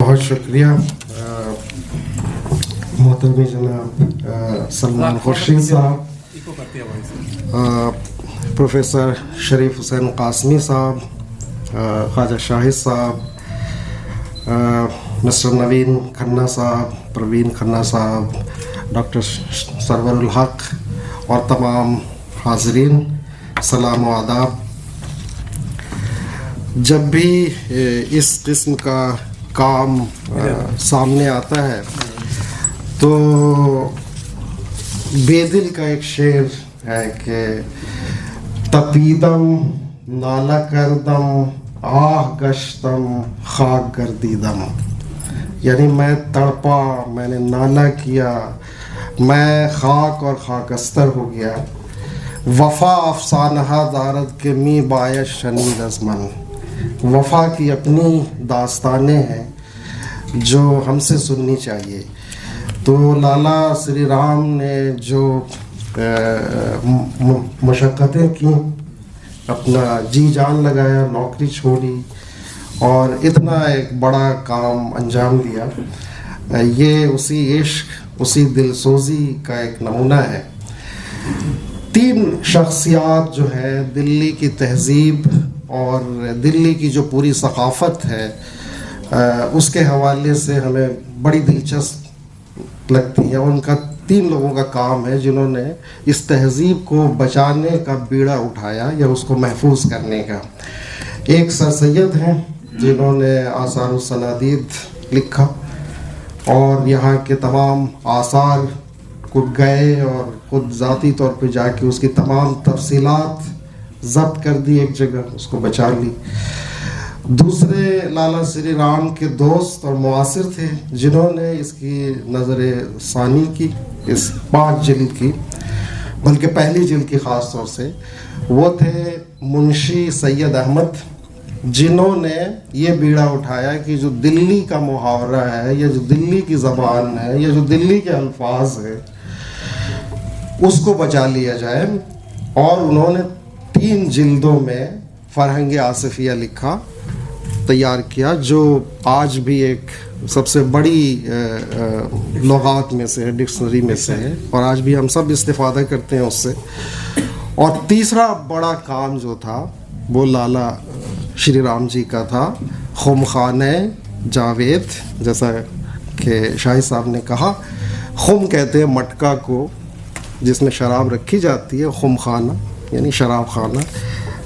بہت شکریہ محترم جناب سلمان خورشید صاحب، پروفیسر شریف حسین قاسمی صاحب، خواجہ شاہد صاحب، مسٹر نوین کھنہ صاحب، پروین کھنہ صاحب، ڈاکٹر سرور الحق اور تمام حاضرین، سلام و آداب۔ جب بھی اس قسم کا کام سامنے آتا ہے تو بے دل کا ایک شعر ہے کہ تپیدم نالہ کردم آہ گشتم خاک گردیدم، یعنی میں تڑپا، میں نے نالہ کیا، میں خاک اور خاکستر ہو گیا۔ وفا افسانہ دارد کے می باعث شنید از من، وفا کی اپنی داستانیں ہیں جو ہم سے سننی چاہیے۔ تو لالا سری رام نے جو مشقتیں کی، اپنا جی جان لگایا، نوکری چھوڑی اور اتنا ایک بڑا کام انجام دیا، یہ اسی عشق، اسی دل سوزی کا ایک نمونہ ہے۔ تین شخصیات جو ہے دلی کی تہذیب اور دلی کی جو پوری ثقافت ہے اس کے حوالے سے ہمیں بڑی دلچسپ لگتی ہے۔ ان کا تین لوگوں کا کام ہے جنہوں نے اس تہذیب کو بچانے کا بیڑا اٹھایا یا اس کو محفوظ کرنے کا۔ ایک سر سید ہیں جنہوں نے آثار الصنادید لکھا اور یہاں کے تمام آثار کو گئے اور خود ذاتی طور پہ جا کے اس کی تمام تفصیلات ضبط کر دی، ایک جگہ اس کو بچا لی۔ دوسرے لالا سری رام کے دوست اور معاصر تھے جنہوں نے اس کی نظر ثانی کی، اس 5 جلد کی، بلکہ پہلی جلد کی خاص طور سے، وہ تھے منشی سید احمد، جنہوں نے یہ بیڑا اٹھایا کہ جو دلی کا محاورہ ہے یا جو دلی کی زبان ہے یا جو دلی کے الفاظ ہیں اس کو بچا لیا جائے، اور انہوں نے 3 جلدوں میں فرہنگ آصفیہ لکھا، تیار کیا، جو آج بھی ایک سب سے بڑی لغات میں سے ہے، ڈکشنری میں سے ہے، اور آج بھی ہم سب استفادہ کرتے ہیں اس سے۔ اور تیسرا بڑا کام جو تھا وہ لالا شری رام جی کا تھا، خمخانہ جاوید، جیسا کہ شاہد صاحب نے کہا، خم کہتے ہیں مٹکا کو جس میں شراب رکھی جاتی ہے، خمخانہ یعنی شراب خانہ،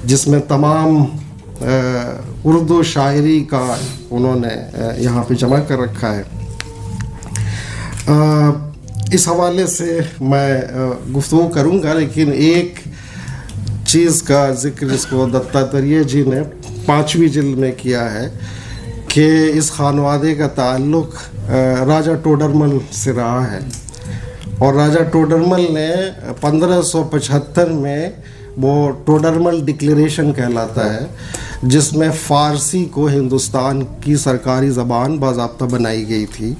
جس میں تمام اردو شاعری کا انہوں نے یہاں پہ جمع کر رکھا ہے۔ اس حوالے سے میں گفتگو کروں گا، لیکن ایک چیز کا ذکر اس کو دتاتریہ جی نے 5ویں جلد میں کیا ہے کہ اس خانوادے کا تعلق راجہ ٹوڈرمل سے رہا ہے، اور راجہ ٹوڈرمل نے 1575 میں وہ ٹوڈرمل ڈکلیریشن کہلاتا ہے، جس میں فارسی کو ہندوستان کی سرکاری زبان باضابطہ بنائی گئی تھی،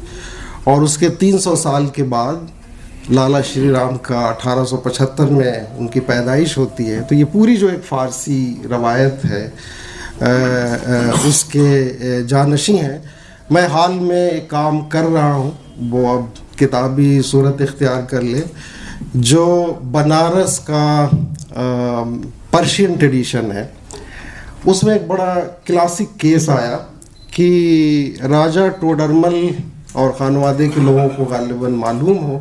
اور اس کے 300 سال کے بعد لالا شری رام کا 1875 میں ان کی پیدائش ہوتی ہے۔ تو یہ پوری جو ایک فارسی روایت ہے اس کے جانشین ہیں۔ میں حال میں ایک کام کر رہا ہوں، وہ اب کتابی صورت اختیار کر لے، جو بنارس کا پرشین ٹریڈیشن ہے، اس میں ایک بڑا کلاسک کیس آیا کہ راجہ ٹوڈرمل اور خانوادے کے لوگوں کو غالباً معلوم ہو،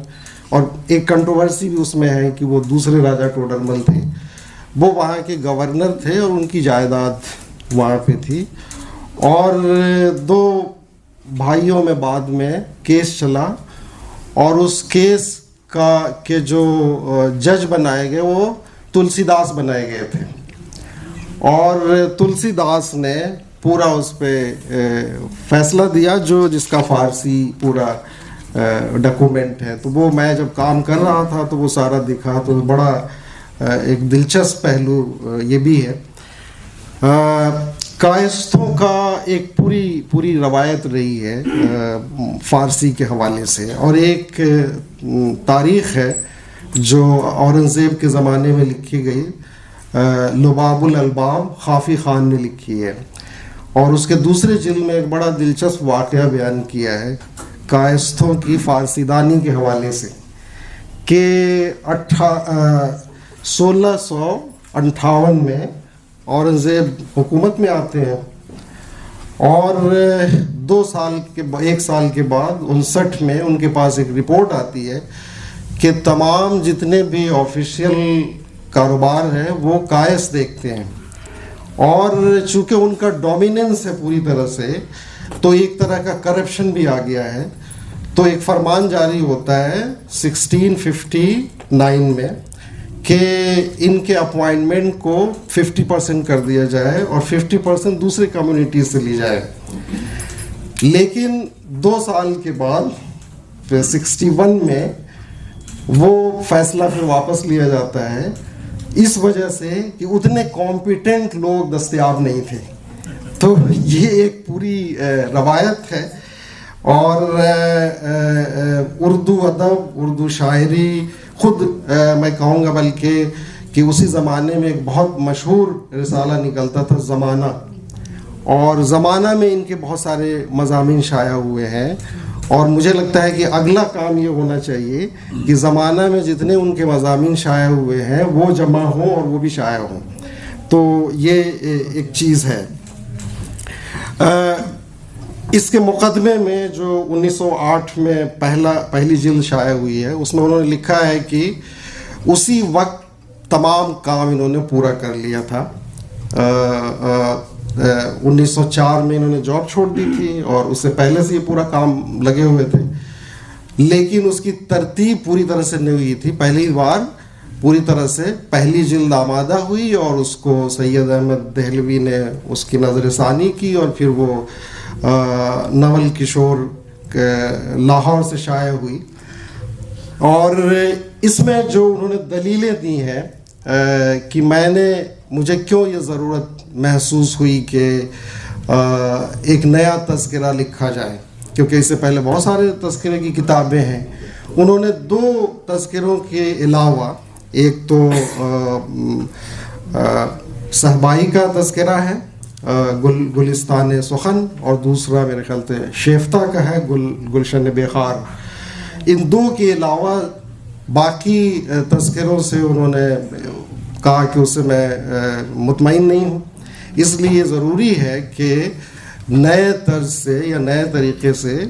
اور ایک کنٹروورسی بھی اس میں ہے کہ وہ دوسرے راجہ ٹوڈرمل تھے، وہ وہاں کے گورنر تھے اور ان کی جائیداد وہاں پہ تھی، اور 2 بھائیوں میں بعد میں کیس چلا، اور اس کیس کا کہ جو جج بنائے گئے وہ تلسی داس بنائے گئے تھے، اور تلسی داس نے پورا اس پہ فیصلہ دیا جو جس کا فارسی پورا ڈاکومنٹ ہے۔ تو وہ میں جب کام کر رہا تھا تو وہ سارا دکھا، تو بڑا ایک دلچسپ پہلو یہ بھی ہے۔ کائستوں کا ایک پوری روایت رہی ہے فارسی کے حوالے سے، اور ایک تاریخ ہے جو اورنگزیب کے زمانے میں لکھی گئی، لباب الالباب خافی خان نے لکھی ہے، اور اس کے دوسرے جلد میں ایک بڑا دلچسپ واقعہ بیان کیا ہے کائستوں کی فارسی دانی کے حوالے سے کہ 1658 میں اورنگزیب حکومت میں آتے ہیں اور 1 سال کے بعد 59 میں ان کے پاس ایک رپورٹ آتی ہے کہ تمام جتنے بھی آفیشیل کاروبار ہے وہ قائس دیکھتے ہیں، اور چونکہ ان کا ڈومیننس ہے پوری طرح سے تو ایک طرح کا کرپشن بھی آ گیا ہے، تو ایک فرمان جاری ہوتا ہے 1659 میں کہ ان کے اپوائنٹمنٹ کو 50% کر دیا جائے اور 50% دوسرے کمیونٹی سے لی جائے. لیکن 2 سال کے بعد 61 میں وہ فیصلہ پھر واپس لیا جاتا ہے، اس وجہ سے کہ اتنے کمپیٹنٹ لوگ دستیاب نہیں تھے. تو یہ ایک پوری روایت ہے. اور اردو ادب، اردو شاعری، خود میں کہوں گا بلکہ کہ اسی زمانے میں ایک بہت مشہور رسالہ نکلتا تھا زمانہ، اور زمانہ میں ان کے بہت سارے مضامین شائع ہوئے ہیں، اور مجھے لگتا ہے کہ اگلا کام یہ ہونا چاہیے کہ زمانہ میں جتنے ان کے مضامین شائع ہوئے ہیں وہ جمع ہوں اور وہ بھی شائع ہوں. تو یہ ایک چیز ہے. اس کے مقدمے میں جو 1908 میں پہلی جلد شائع ہوئی ہے اس میں انہوں نے لکھا ہے کہ اسی وقت تمام کام انہوں نے پورا کر لیا تھا. 1904 میں انہوں نے جاب چھوڑ دی تھی اور اس سے پہلے سے یہ پورا کام لگے ہوئے تھے، لیکن اس کی ترتیب پوری طرح سے نہیں ہوئی تھی. پہلی بار پوری طرح سے پہلی جلد آمادہ ہوئی اور اس کو سید احمد دہلوی نے اس کی نظر ثانی کی، اور پھر وہ نول کشور لاہور سے شائع ہوئی. اور اس میں جو انہوں نے دلیلیں دی ہیں کہ مجھے کیوں یہ ضرورت محسوس ہوئی کہ ایک نیا تذکرہ لکھا جائے، کیونکہ اس سے پہلے بہت سارے تذکرے کی کتابیں ہیں. انہوں نے 2 تذکروں کے علاوہ ایک تو صحبائی کا تذکرہ ہے گلستان سخن، اور دوسرا میرے خیال سے شیفتہ کا ہے گلشن بخار. ان 2 کے علاوہ باقی تذکروں سے انہوں نے کہا کہ اس سے میں مطمئن نہیں ہوں، اس لیے ضروری ہے کہ نئے طرز سے یا نئے طریقے سے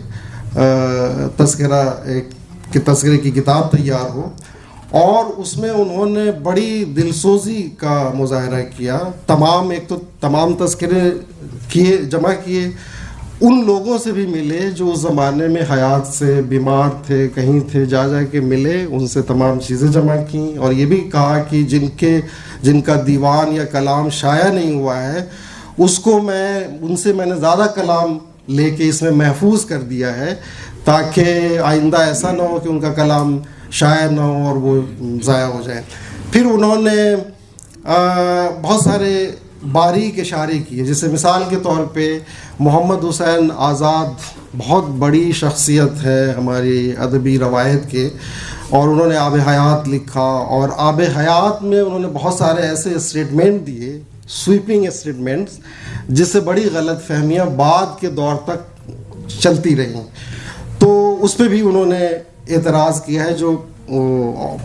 تذکرے کی کتاب تیار ہو. اور اس میں انہوں نے بڑی دلسوزی کا مظاہرہ کیا. ایک تو تمام تذکرے جمع کیے، ان لوگوں سے بھی ملے جو اس زمانے میں حیات سے بیمار تھے، کہیں تھے، جا کے ملے، ان سے تمام چیزیں جمع کیں. اور یہ بھی کہا کہ جن کا دیوان یا کلام شائع نہیں ہوا ہے اس کو ان سے میں نے زیادہ کلام لے کے اس میں محفوظ کر دیا ہے، تاکہ آئندہ ایسا نہ ہو کہ ان کا کلام شائع نہ ہو اور وہ ضائع ہو جائے. پھر انہوں نے بہت سارے باریک اشارے کیے، جیسے مثال کے طور پہ محمد حسین آزاد بہت بڑی شخصیت ہے ہماری ادبی روایت کے، اور انہوں نے آب حیات لکھا، اور آب حیات میں انہوں نے بہت سارے ایسے اسٹیٹمنٹ دیے، سویپنگ اسٹیٹمنٹس، جس سے بڑی غلط فہمیاں بعد کے دور تک چلتی رہیں. تو اس پہ بھی انہوں نے اعتراض کیا ہے. جو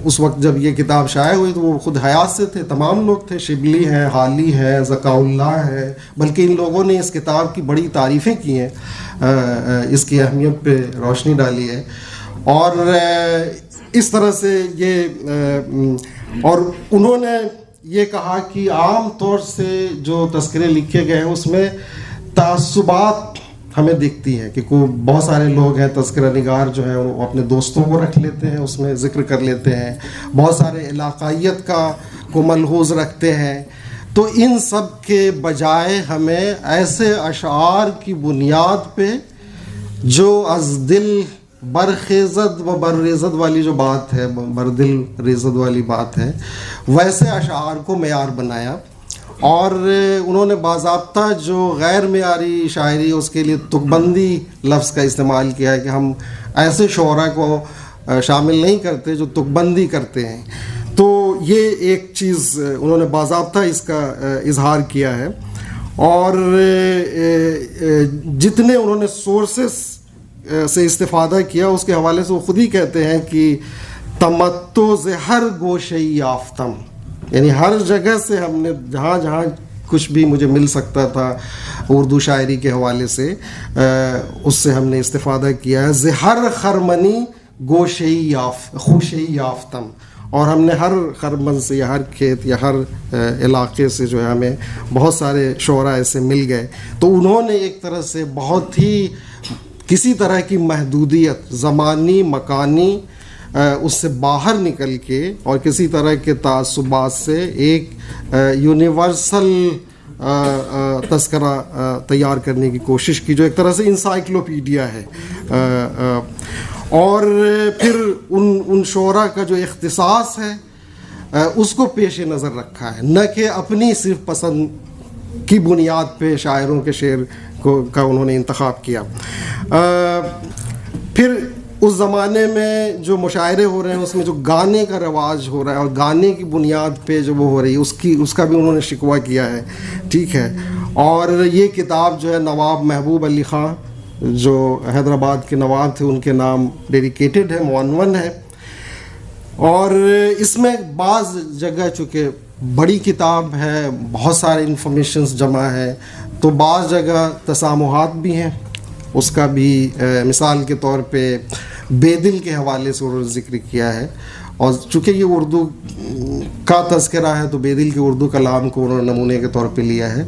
اس وقت جب یہ کتاب شائع ہوئی تو وہ خود حیات سے تھے، تمام لوگ تھے، شبلی ہیں، حالی ہیں، ذکاء اللہ ہے، بلکہ ان لوگوں نے اس کتاب کی بڑی تعریفیں کی ہیں، اس کی اہمیت پہ روشنی ڈالی ہے. اور اس طرح سے اور انہوں نے یہ کہا کہ عام طور سے جو تذکرے لکھے گئے ہیں اس میں تعصبات ہمیں دکھتی ہے کہ بہت سارے لوگ ہیں تذکرہ نگار جو ہیں وہ اپنے دوستوں کو رکھ لیتے ہیں، اس میں ذکر کر لیتے ہیں، بہت سارے علاقائیت کو ملحوظ رکھتے ہیں. تو ان سب کے بجائے ہمیں ایسے اشعار کی بنیاد پہ جو از دل برخیزد و برریزد والی جو بات ہے، بردل ریزد والی بات ہے، ویسے اشعار کو معیار بنایا. اور انہوں نے باضابطہ جو غیر معیاری شاعری اس کے لیے تکبندی لفظ کا استعمال کیا ہے کہ ہم ایسے شعراء کو شامل نہیں کرتے جو تکبندی کرتے ہیں. تو یہ ایک چیز انہوں نے باضابطہ اس کا اظہار کیا ہے. اور جتنے انہوں نے سورسز سے استفادہ کیا اس کے حوالے سے وہ خود ہی کہتے ہیں کہ تمتع ز ہر گوشے یافتم، یعنی ہر جگہ سے ہم نے جہاں جہاں کچھ بھی مجھے مل سکتا تھا اردو شاعری کے حوالے سے اس سے ہم نے استفادہ کیا ہے. ز ہر خرمنی گوشے خوشے یافتم، اور ہم نے ہر خرمن سے یا ہر کھیت یا ہر علاقے سے جو ہے ہمیں بہت سارے شعراء ایسے مل گئے. تو انہوں نے ایک طرح سے بہت ہی کسی طرح کی محدودیت زمانی مکانی اس سے باہر نکل کے اور کسی طرح کے تعصبات سے ایک یونیورسل تذکرہ تیار کرنے کی کوشش کی جو ایک طرح سے انسائکلوپیڈیا ہے. اور پھر ان شعراء کا جو اختصاص ہے اس کو پیش نظر رکھا ہے، نہ کہ اپنی صرف پسند کی بنیاد پہ شاعروں کے شعر کا انہوں نے انتخاب کیا. پھر اس زمانے میں جو مشاعرے ہو رہے ہیں اس میں جو گانے کا رواج ہو رہا ہے اور گانے کی بنیاد پہ جو وہ ہو رہی ہے اس کا بھی انہوں نے شکوہ کیا ہے. ٹھیک ہے. اور یہ کتاب جو ہے نواب محبوب علی خان جو حیدرآباد کے نواب تھے ان کے نام ڈیڈیکیٹڈ ہے، معنون ہے. اور اس میں بعض جگہ چونکہ بڑی کتاب ہے، بہت سارے انفارمیشنز جمع ہے، تو بعض جگہ تسامحات بھی ہیں. اس کا بھی مثال کے طور پہ بے دل کے حوالے سے انہوں نے ذکر کیا ہے، اور چونکہ یہ اردو کا تذکرہ ہے تو بے دل کے اردو کلام کو انہوں نے نمونے کے طور پہ لیا ہے.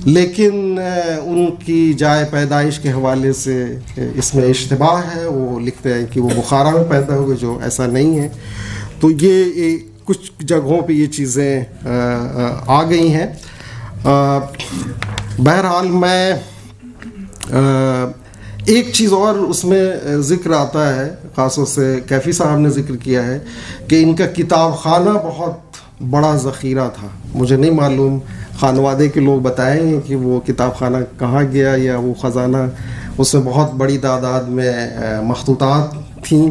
لیکن ان کی جائے پیدائش کے حوالے سے اس میں اشتباہ ہے. وہ لکھتے ہیں کہ وہ بخارا میں پیدا ہوئے، جو ایسا نہیں ہے. تو یہ کچھ جگہوں پہ یہ چیزیں آ گئی ہیں. بہرحال میں ایک چیز اور اس میں ذکر آتا ہے، خاص طور سے کیفی صاحب نے ذکر کیا ہے کہ ان کا کتاب خانہ بہت بڑا ذخیرہ تھا. مجھے نہیں معلوم، خانوادے کے لوگ بتائیں گے کہ وہ کتاب خانہ کہاں گیا یا وہ خزانہ، اس میں بہت بڑی تعداد میں مخطوطات تھیں.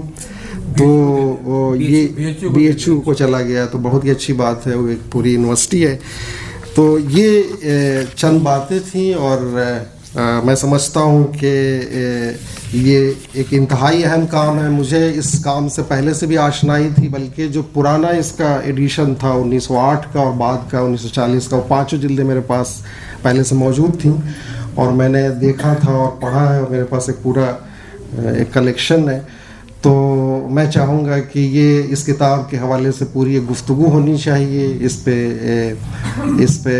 تو یہ بی ایچ یو کو چلا گیا تو بہت ہی اچھی بات ہے، وہ ایک پوری یونیورسٹی ہے. تو یہ چند باتیں تھیں، اور میں سمجھتا ہوں کہ یہ ایک انتہائی اہم کام ہے. مجھے اس کام سے پہلے سے بھی آشنائی تھی، بلکہ جو پرانا اس کا ایڈیشن تھا 1908 کا اور بعد کا 1940 کا، وہ پانچوں جلدیں میرے پاس پہلے سے موجود تھیں اور میں نے دیکھا تھا اور پڑھا ہے، اور میرے پاس ایک پورا ایک کلیکشن ہے. تو میں چاہوں گا کہ یہ اس کتاب کے حوالے سے پوری ایک گفتگو ہونی چاہیے، اس پہ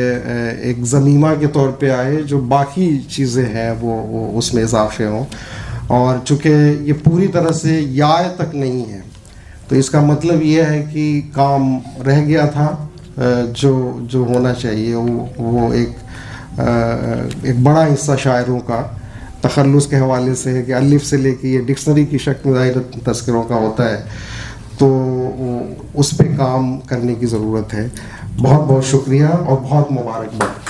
ایک ضمیمہ کے طور پہ آئے، جو باقی چیزیں ہیں وہ اس میں اضافے ہوں. اور چونکہ یہ پوری طرح سے یائے تک نہیں ہے تو اس کا مطلب یہ ہے کہ کام رہ گیا تھا جو ہونا چاہیے. وہ ایک بڑا حصہ شاعروں کا تخلص کے حوالے سے ہے کہ الف سے لے کے یہ ڈکشنری کی شکل میں ظاہر تذکروں کا ہوتا ہے، تو اس پہ کام کرنے کی ضرورت ہے. بہت بہت شکریہ اور بہت مبارکباد.